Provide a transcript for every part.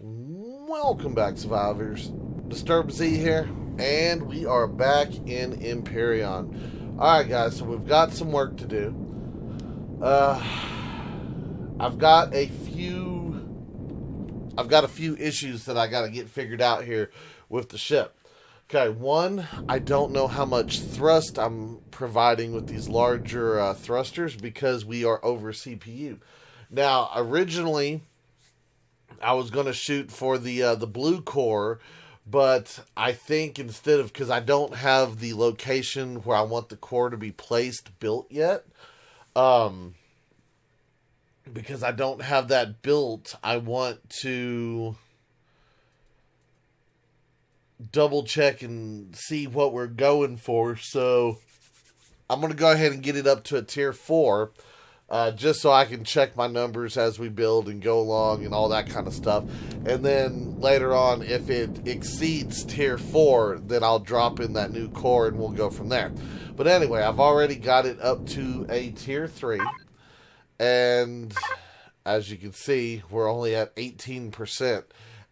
Welcome back, survivors. Disturbed Z here, and we are back in Empyrean. Alright guys, so we've got some work to do. I've got a few issues that I gotta get figured out here with the ship. Okay, one, I don't know how much thrust I'm providing with these larger thrusters because we are over CPU. Now, originally, I was going to shoot for the blue core, but I think instead of, because I don't have the location where I want the core to be placed built yet, because I don't have that built, I want to double check and see what we're going for. So I'm going to go ahead and get it up to a tier 4. Just so I can check my numbers as we build and go along and all that kind of stuff. And then later on, if it exceeds tier 4, then I'll drop in that new core and we'll go from there. But anyway, I've already got it up to a tier 3. And as you can see, we're only at 18%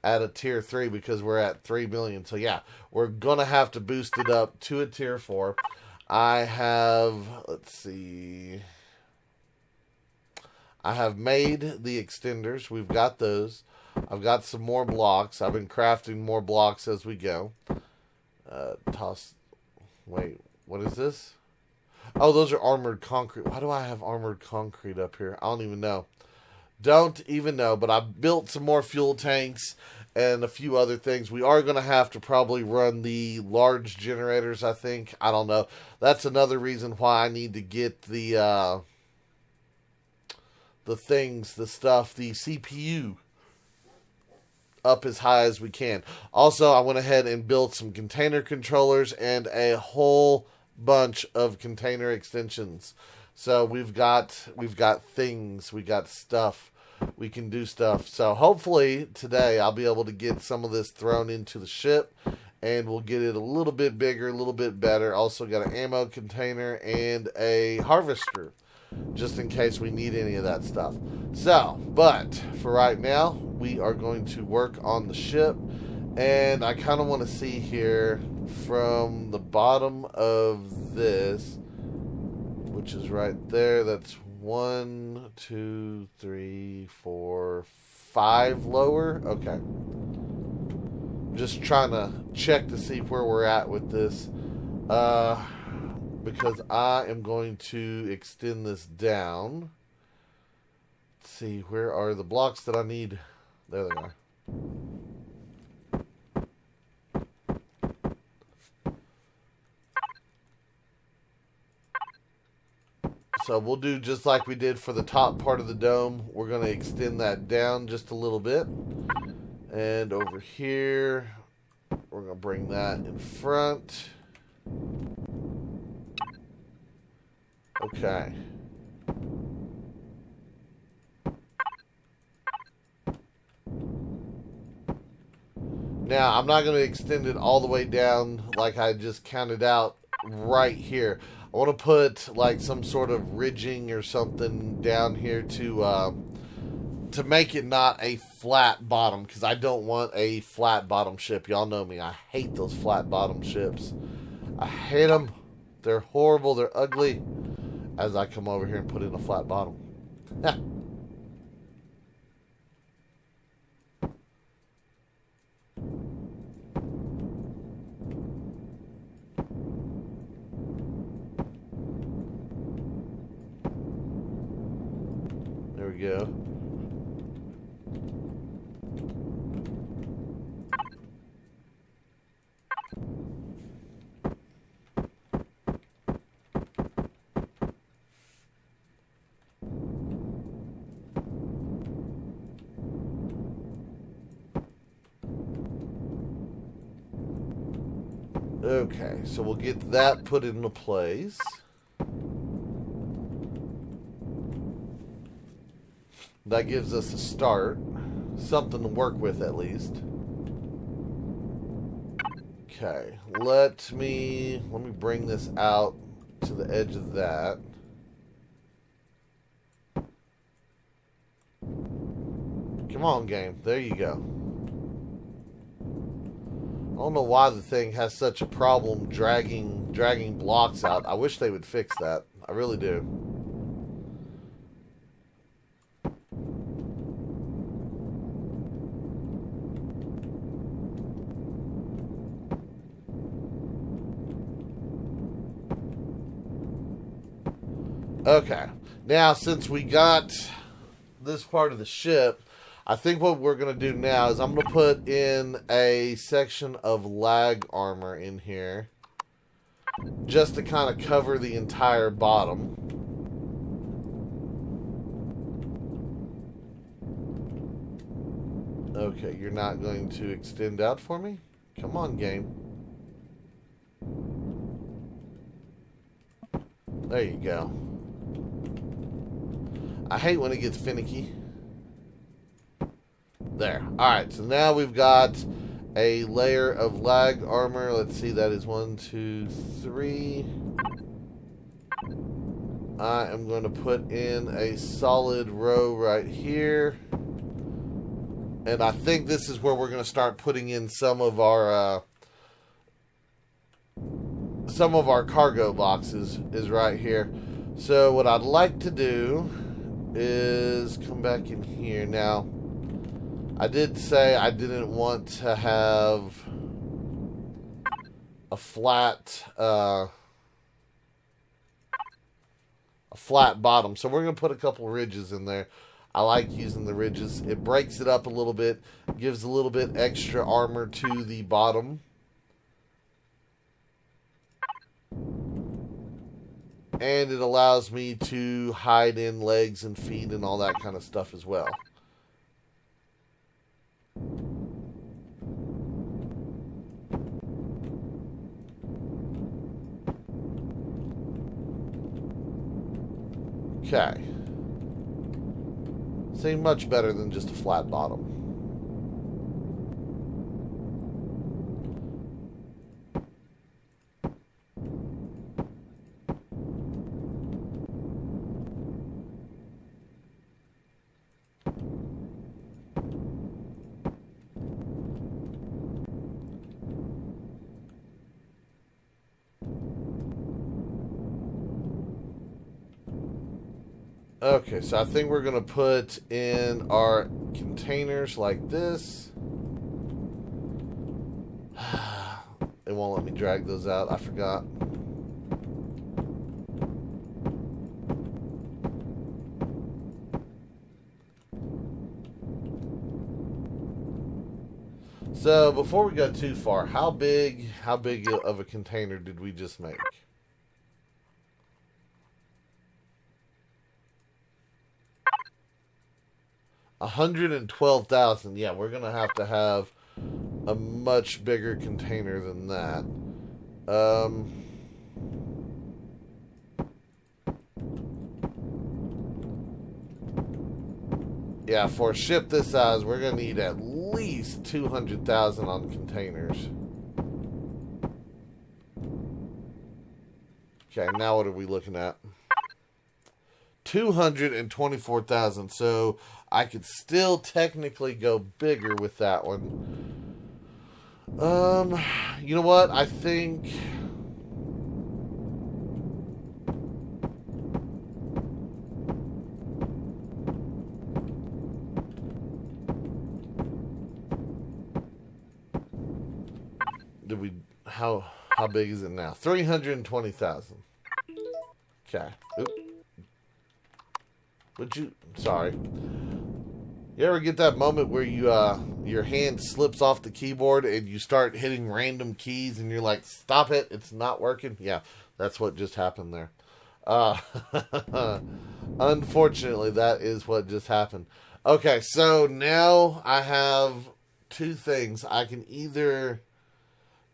at a tier 3 because we're at 3 million. So yeah, we're going to have to boost it up to a tier 4. I have, let's see... I have made the extenders. We've got those. I've got some more blocks. I've been crafting more blocks as we go. Wait, what is this? Oh, those are armored concrete. Why do I have armored concrete up here? I don't even know. Don't even know, but I built some more fuel tanks and a few other things. We are going to have to probably run the large generators, I think. I don't know. That's another reason why I need to get the CPU up as high as we can. Also, I went ahead and built some container controllers and a whole bunch of container extensions. So we've got things, we got stuff, we can do stuff. So hopefully today I'll be able to get some of this thrown into the ship and we'll get it a little bit bigger, a little bit better. Also got an ammo container and a harvester, just in case we need any of that stuff. So, but for right now, we are going to work on the ship. And I kind of want to see here from the bottom of this, which is right there. That's 1, 2, 3, 4, 5 lower. Okay. Just trying to check to see where we're at with this. Because I am going to extend this down. Let's see, where are the blocks that I need? There they are. So we'll do just like we did for the top part of the dome. We're going to extend that down just a little bit. And over here, we're going to bring that in front. Okay. Now, I'm not going to extend it all the way down like I just counted out right here. I want to put like some sort of ridging or something down here to make it not a flat bottom, because I don't want a flat bottom ship. Y'all know me. I hate those flat bottom ships. I hate them. They're horrible. They're ugly. As I come over here and put in a flat bottom. There we go. Okay, so we'll get that put into place. That gives us a start. Something to work with at least. Okay, let me bring this out to the edge of that. Come on, game. There you go. don't know why the thing has such a problem dragging blocks out. I wish they would fix that. I really do. Okay. Now, since we got this part of the ship, I think what we're going to do now is I'm going to put in a section of lag armor in here just to kind of cover the entire bottom. Okay, you're not going to extend out for me? Come on, game. There you go. I hate when it gets finicky. There. Alright, so now we've got a layer of lag armor. Let's see, that is 1, 2, 3. I am going to put in a solid row right here. And I think this is where we're going to start putting in some of our cargo boxes is right here. So what I'd like to do is come back in here. Now, I did say I didn't want to have a flat bottom, so we're going to put a couple ridges in there. I like using the ridges. It breaks it up a little bit, gives a little bit extra armor to the bottom. And it allows me to hide in legs and feet and all that kind of stuff as well. Okay. Seems much better than just a flat bottom. Okay, so I think we're going to put in our containers like this. It won't let me drag those out. I forgot. So, before we go too far, how big of a container did we just make? 112,000. Yeah, we're going to have a much bigger container than that. Yeah, for a ship this size, we're going to need at least 200,000 on containers. Okay, now what are we looking at? 224,000. So I could still technically go bigger with that one. You know what? I think how big is it now? 320,000. Okay. Oop. Sorry. You ever get that moment where you your hand slips off the keyboard and you start hitting random keys and you're like, stop it, it's not working? Yeah, that's what just happened there. Unfortunately, that is what just happened. Okay, so now I have two things. I can either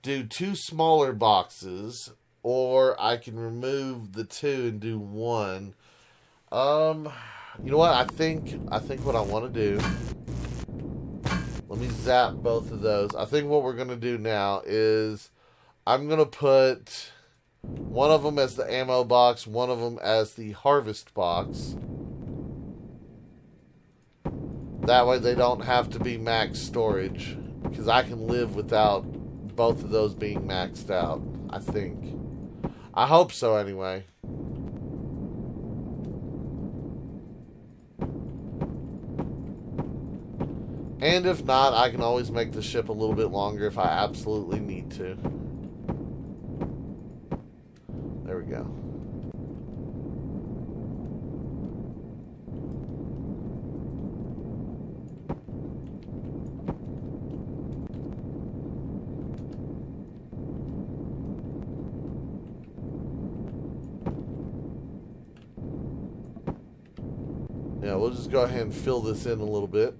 do two smaller boxes, or I can remove the two and do one. You know what? I think what I want to do, let me zap both of those. I think what we're going to do now is I'm going to put one of them as the ammo box, one of them as the harvest box. That way they don't have to be max storage, because I can live without both of those being maxed out, I think. I hope so, anyway. And if not, I can always make the ship a little bit longer if I absolutely need to. There we go. Yeah, we'll just go ahead and fill this in a little bit.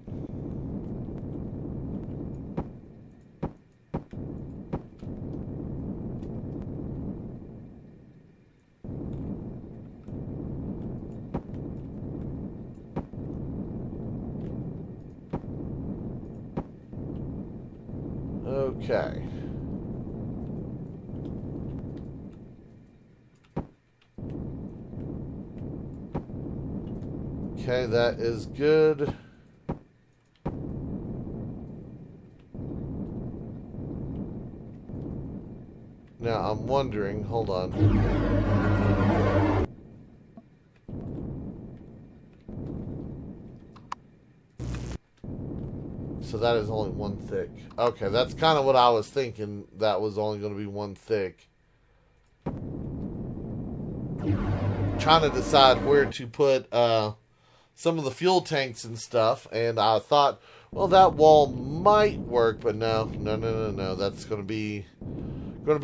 Okay. Okay, that is good. Now, I'm wondering, hold on. So that is only one thick. Okay, that's kind of what I was thinking. That was only going to be one thick. Trying to decide where to put some of the fuel tanks and stuff, and I thought, well, that wall might work, but no. That's going to be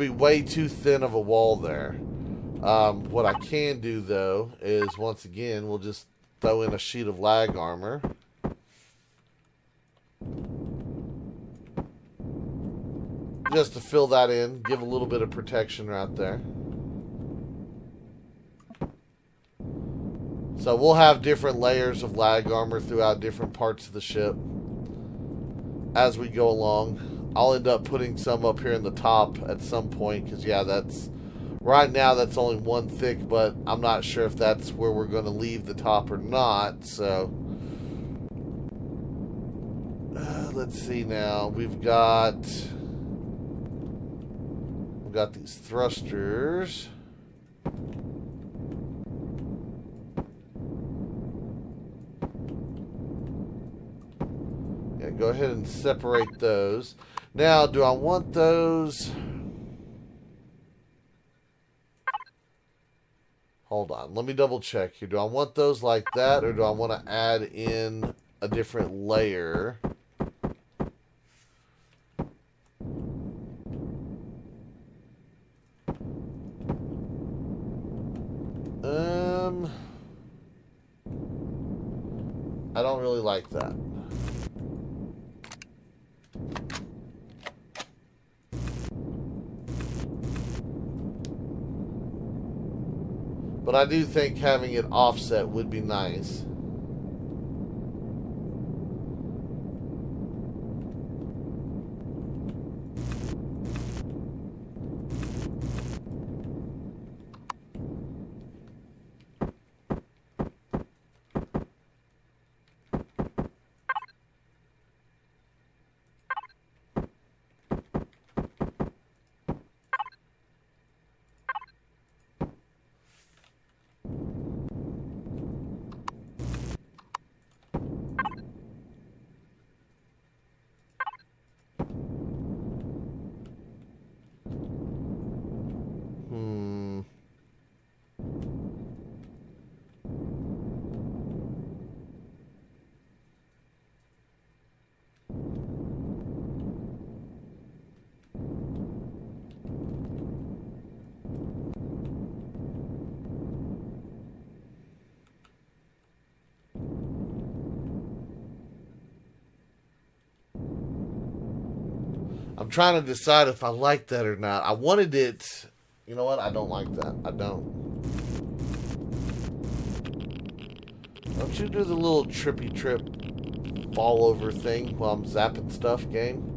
way too thin of a wall there. What I can do though is, once again, we'll just throw in a sheet of lag armor. Just to fill that in, give a little bit of protection right there. So we'll have different layers of lag armor throughout different parts of the ship as we go along. I'll end up putting some up here in the top at some point, because yeah, that's right now that's only one thick, but I'm not sure if that's where we're going to leave the top or not. So let's see now. We've got these thrusters. Yeah, go ahead and separate those. Now, do I want those? Hold on, let me double check here. Do I want those like that, or do I want to add in a different layer? I don't really like that. But I do think having it offset would be nice. I'm trying to decide if I like that or not. I wanted it. You know what? I don't like that. I don't. Don't you do the little trippy trip fall over thing while I'm zapping stuff, game?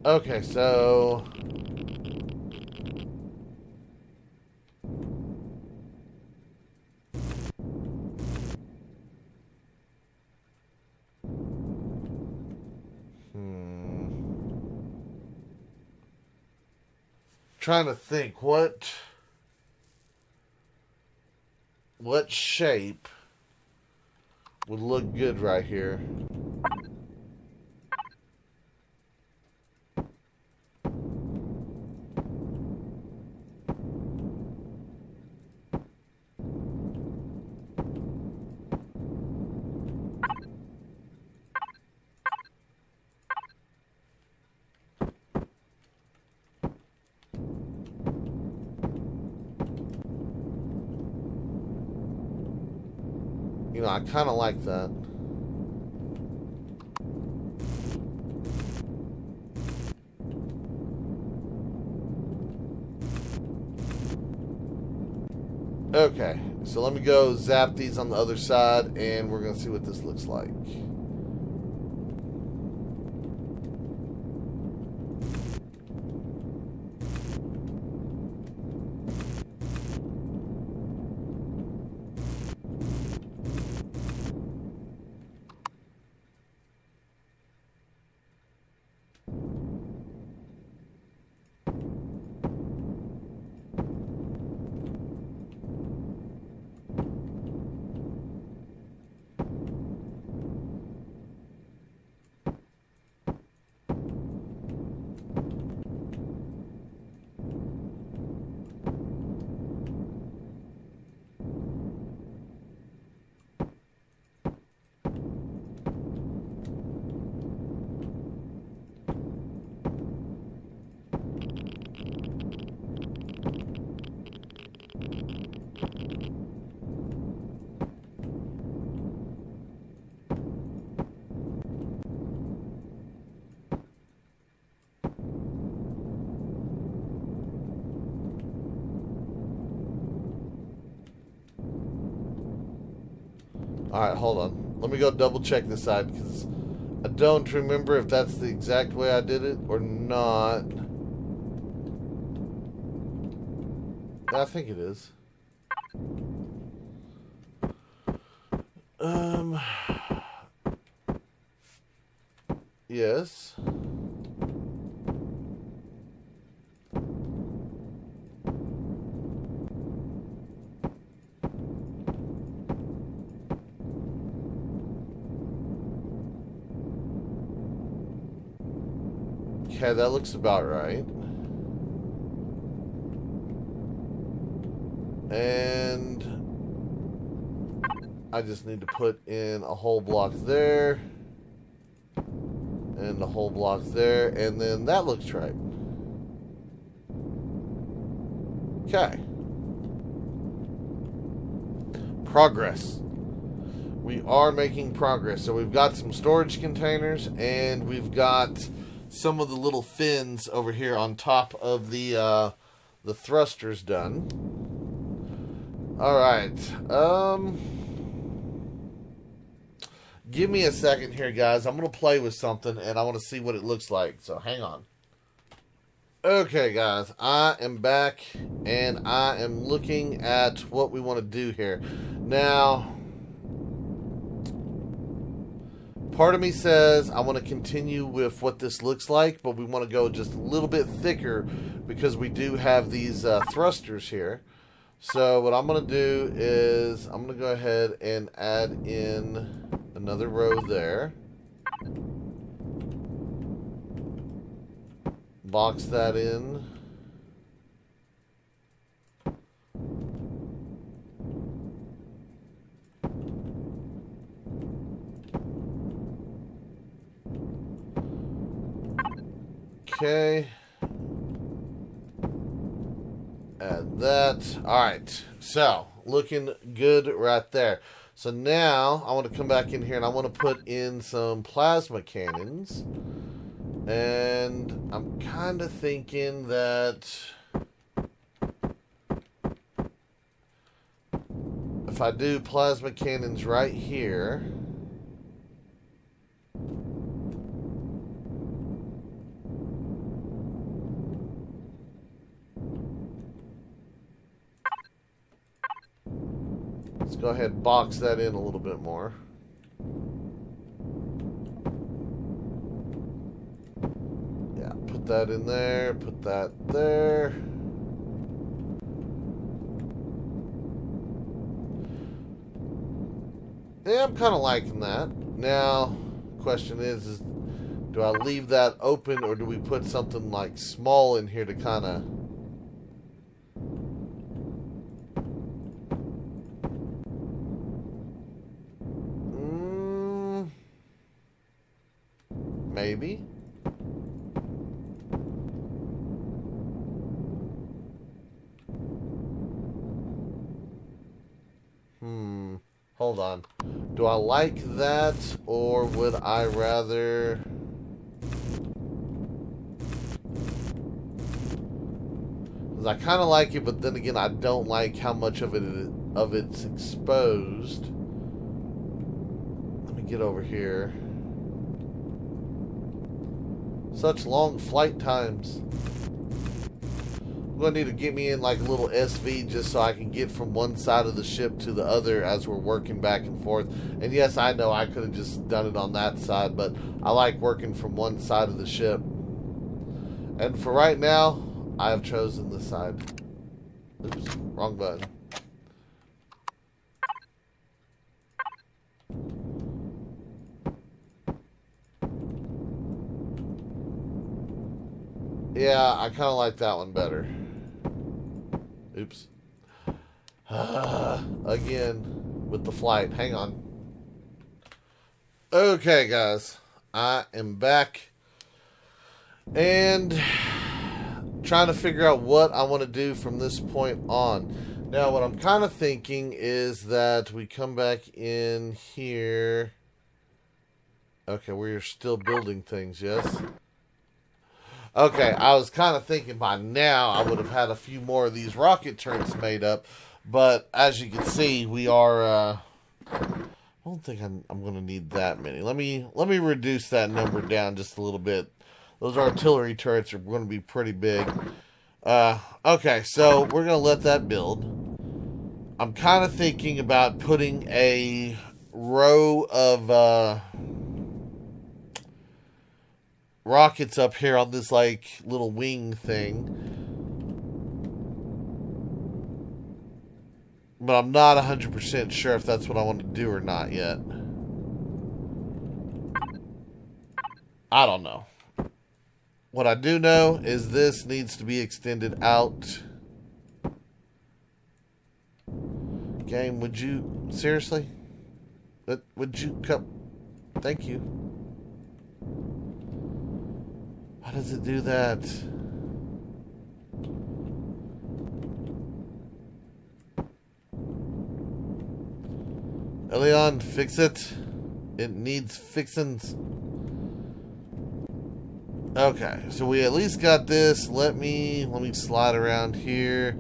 Okay, so trying to think what shape would look good right here. You know, I kind of like that. Okay, so let me go zap these on the other side, and we're going to see what this looks like. Alright, hold on. Let me go double check this side, because I don't remember if that's the exact way I did it or not. I think it is. Yes. Okay, that looks about right. And I just need to put in a whole block there. And a whole block there. And then that looks right. Okay. Progress. We are making progress. So we've got some storage containers, and we've got some of the little fins over here on top of the thrusters done. All right. Give me a second here, guys. I'm going to play with something, and I want to see what it looks like. So hang on. Okay, guys. I am back, and I am looking at what we want to do here. Now, part of me says I want to continue with what this looks like, but we want to go just a little bit thicker because we do have these thrusters here. So what I'm going to do is I'm going to go ahead and add in another row there. Box that in. Okay. Add that. Alright. So, looking good right there. So now, I want to come back in here and I want to put in some plasma cannons. And I'm kind of thinking that if I do plasma cannons right here, let's go ahead and box that in a little bit more. Yeah, put that in there, put that there. Yeah, I'm kind of liking that. Now, question is do I leave that open or do we put something like small in here to kind of... maybe. Hold on. Do I like that, or would I rather... I kind of like it, but then again, I don't like how much of it's exposed. Let me get over here. Such long flight times. I'm going to need to get me in like a little SV just so I can get from one side of the ship to the other as we're working back and forth. And yes, I know I could have just done it on that side, but I like working from one side of the ship. And for right now, I have chosen this side. Oops, wrong button. Yeah, I kind of like that one better. Oops. Again, with the flight. Hang on. Okay, guys. I am back. And trying to figure out what I want to do from this point on. Now, what I'm kind of thinking is that we come back in here. Okay, we're still building things, yes? Okay, I was kind of thinking by now I would have had a few more of these rocket turrets made up, but as you can see, we are. I don't think I'm going to need that many. Let me reduce that number down just a little bit. Those artillery turrets are going to be pretty big. Okay, so we're going to let that build. I'm kind of thinking about putting a row of rockets up here on this like little wing thing, but I'm not 100% sure if that's what I want to do or not yet. I don't know. What I do know is this needs to be extended out. Game, would you seriously? Would you come? Thank you. How does it do that? Elion, fix it. It needs fixins. Okay, so we at least got this. Let me slide around here,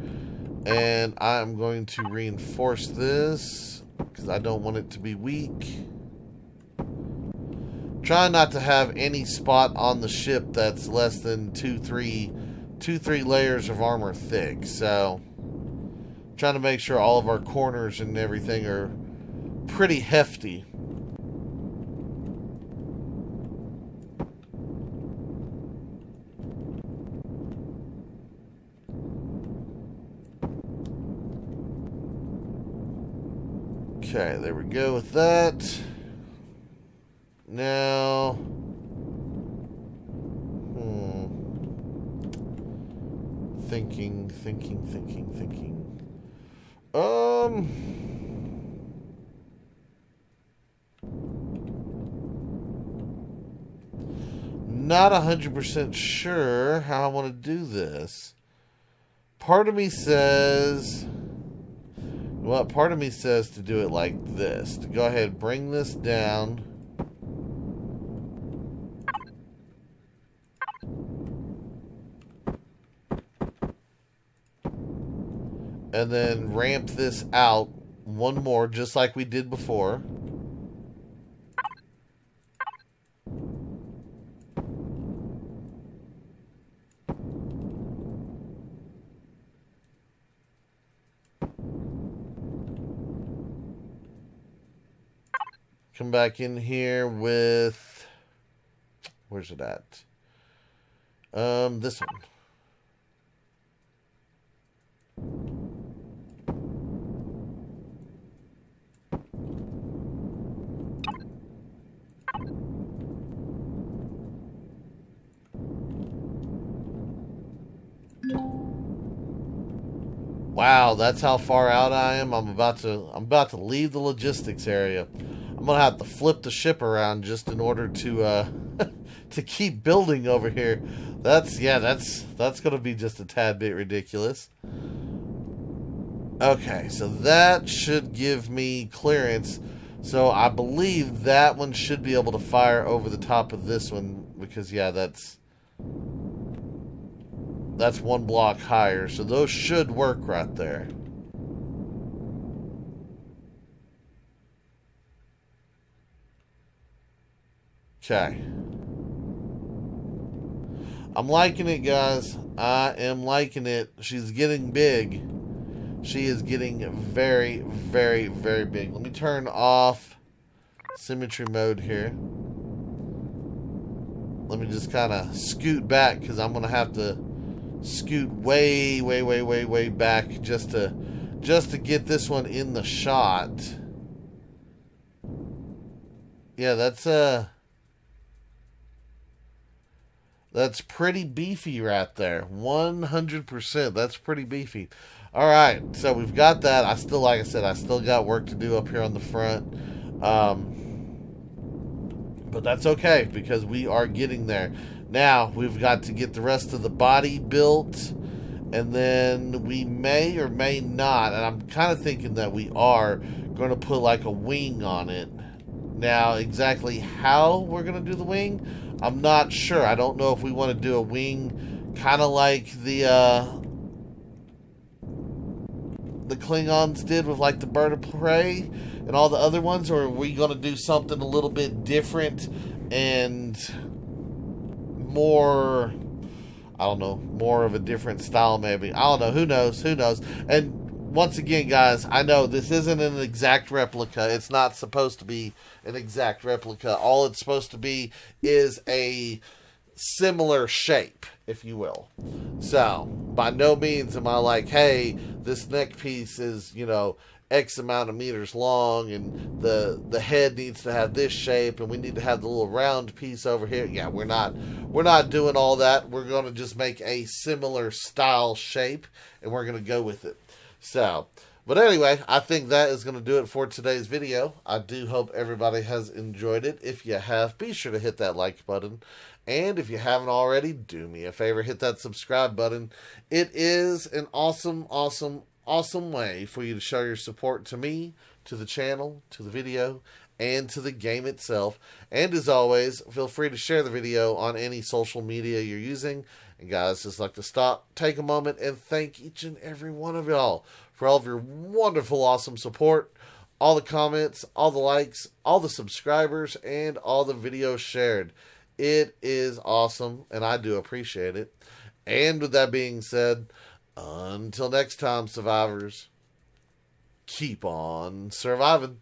and I'm going to reinforce this because I don't want it to be weak. Try not to have any spot on the ship that's less than two, three layers of armor thick. So, trying to make sure all of our corners and everything are pretty hefty. Okay, there we go with that. Now, thinking. Not 100% sure how I want to do this. Part of me says, well, part of me says to do it like this. To go ahead and bring this down. And then ramp this out one more, just like we did before. Come back in here with, where's it at? This one. Wow, that's how far out I am. I'm about to leave the logistics area. I'm gonna have to flip the ship around just in order to to keep building over here. That's gonna be just a tad bit ridiculous. Okay, so that should give me clearance. So I believe that one should be able to fire over the top of this one because yeah, that's one block higher. So those should work right there. Okay. I'm liking it, guys. I am liking it. She's getting big. She is getting very, very, very big. Let me turn off symmetry mode here. Let me just kind of scoot back because I'm going to have to scoot way, way, way, way, way back just to get this one in the shot. Yeah, that's pretty beefy right there. 100%. That's pretty beefy. All right, so we've got that. Like I said, I still got work to do up here on the front. But that's okay because we are getting there. Now, we've got to get the rest of the body built. And then we may or may not, and I'm kind of thinking that we are going to put like a wing on it. Now, exactly how we're going to do the wing, I'm not sure. I don't know if we want to do a wing kind of like the Klingons did with like the bird of prey and all the other ones, or are we going to do something a little bit different and more, I don't know, more of a different style maybe. I don't know. Who knows? And once again, guys, I know this isn't an exact replica. It's not supposed to be an exact replica. All it's supposed to be is a similar shape, if you will. So, by no means am I like, hey, this neck piece is, X amount of meters long, and the head needs to have this shape, and we need to have the little round piece over here. Yeah, we're not doing all that. We're going to just make a similar style shape, and we're going to go with it. So, but anyway, I think that is going to do it for today's video. I do hope everybody has enjoyed it. If you have, be sure to hit that like button. And if you haven't already, do me a favor, hit that subscribe button. It is an awesome, awesome, awesome way for you to show your support to me, to the channel, to the video, and to the game itself. And as always, feel free to share the video on any social media you're using. And guys, just like to stop, take a moment, and thank each and every one of y'all for all of your wonderful, awesome support, all the comments, all the likes, all the subscribers, and all the videos shared. It is awesome, and I do appreciate it. And with that being said, until next time, survivors, keep on surviving.